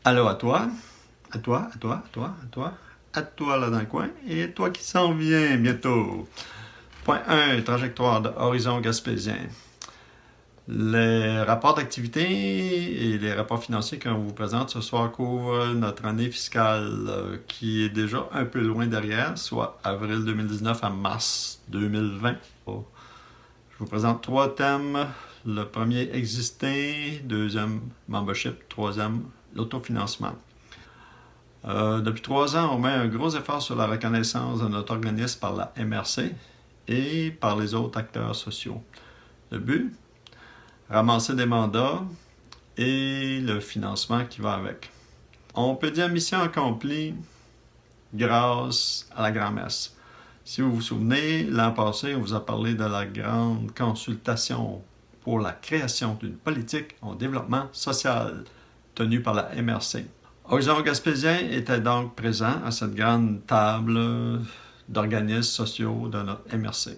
Alors à toi, à toi, à toi, à toi, à toi, à toi là dans le coin, et toi qui s'en viens bientôt. Point 1, trajectoire de Horizon Gaspésien. Les rapports d'activité et les rapports financiers qu'on vous présente ce soir couvrent notre année fiscale qui est déjà un peu loin derrière, soit avril 2019 à mars 2020. Je vous présente trois thèmes. Le premier, exister. Deuxième, membership. Troisième, l'autofinancement. Depuis 3 ans, on met un gros effort sur la reconnaissance de notre organisme par la MRC et par les autres acteurs sociaux. Le but, ramasser des mandats et le financement qui va avec. On peut dire mission accomplie grâce à la grand-messe. Si vous vous souvenez, l'an passé, on vous a parlé de la grande consultation pour la création d'une politique en développement social tenue par la MRC. Horizon Gaspésien était donc présent à cette grande table d'organismes sociaux de notre MRC.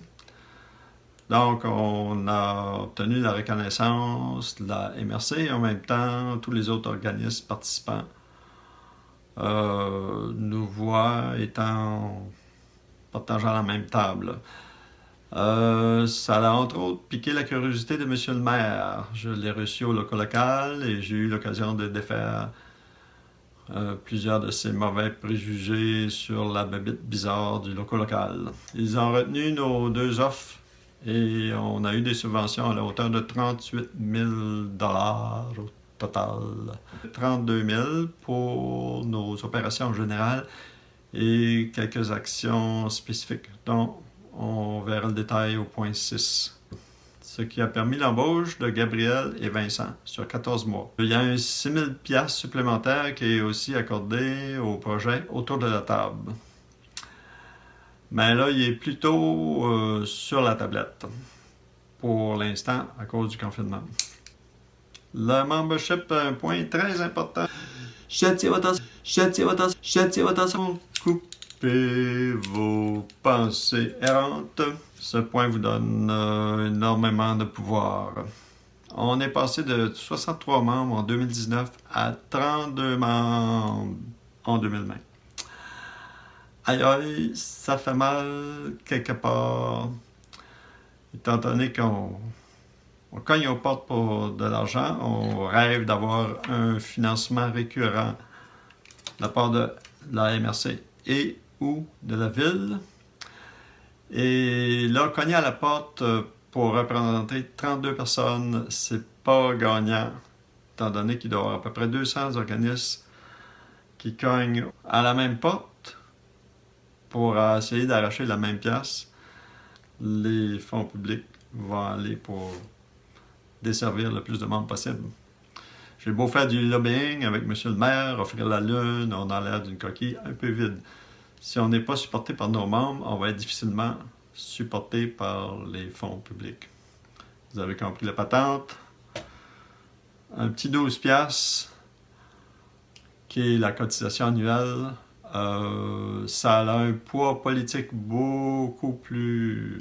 Donc, on a obtenu la reconnaissance de la MRC et en même temps, tous les autres organismes participants nous voient étant partageant la même table. Ça a entre autres piqué la curiosité de M. le maire. Je l'ai reçu au local et j'ai eu l'occasion de défaire plusieurs de ces mauvais préjugés sur la bébite bizarre du local. Ils ont retenu nos deux offres et on a eu des subventions à la hauteur de 38 000 au total. 32 000 pour nos opérations générales et quelques actions spécifiques dont on verra le détail au point 6. Ce qui a permis l'embauche de Gabriel et Vincent sur 14 mois. Il y a un 6 000 $ supplémentaire qui est aussi accordé au projet autour de la table. Mais là, il est plutôt sur la tablette pour l'instant à cause du confinement. Le membership, un point très important. J'attire votre attention. Coupez vos pensées errantes. Ce point vous donne énormément de pouvoir. On est passé de 63 membres en 2019 à 32 membres en 2020. Aïe aïe, ça fait mal quelque part, étant donné qu'on cogne aux portes pour de l'argent, on rêve d'avoir un financement récurrent de la part de la MRC et ou de la ville. Et là, cogner à la porte pour représenter 32 personnes, c'est pas gagnant, étant donné qu'il doit y avoir à peu près 200 organismes qui cognent à la même porte pour essayer d'arracher la même pièce. Les fonds publics vont aller pour desservir le plus de monde possible. J'ai beau faire du lobbying avec M. le maire, offrir la lune, on a l'air d'une coquille un peu vide. Si on n'est pas supporté par nos membres, on va être difficilement supporté par les fonds publics. Vous avez compris la patente. Un petit 12 $, qui est la cotisation annuelle, ça a un poids politique beaucoup plus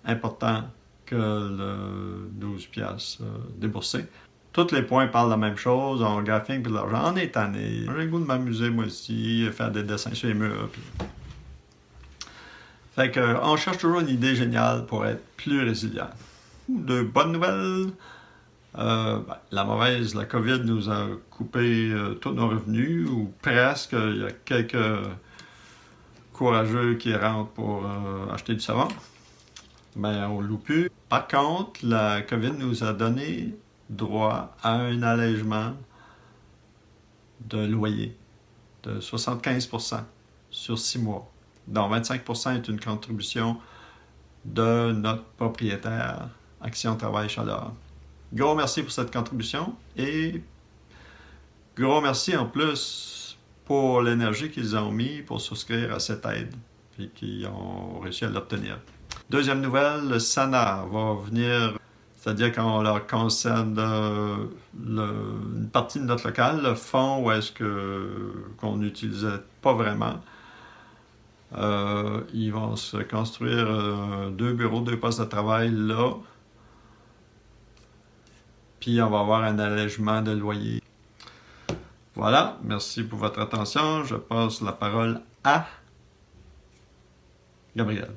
important que le 12 $ déboursé. Tous les points parlent la même chose, on graphique puis de l'argent. On est tanné. J'ai le goût de m'amuser moi aussi, faire des dessins sur les murs. Puis... Fait que, on cherche toujours une idée géniale pour être plus résilient. De bonnes nouvelles, la mauvaise, la COVID nous a coupé tous nos revenus, ou presque. Il y a quelques courageux qui rentrent pour acheter du savon. Mais on ne loue plus. Par contre, la COVID nous a donné droit à un allègement de loyer de 75% sur 6 mois, dont 25% est une contribution de notre propriétaire Action Travail Chaleur. Gros merci pour cette contribution et gros merci en plus pour l'énergie qu'ils ont mis pour souscrire à cette aide et qu'ils ont réussi à l'obtenir. Deuxième nouvelle, le SANA va venir, c'est-à-dire qu'on leur concède une partie de notre local, le fond où est-ce qu'on n'utilisait pas vraiment. Ils vont se construire 2 bureaux, 2 postes de travail là. Puis on va avoir un allègement de loyer. Voilà, merci pour votre attention. Je passe la parole à Gabriel.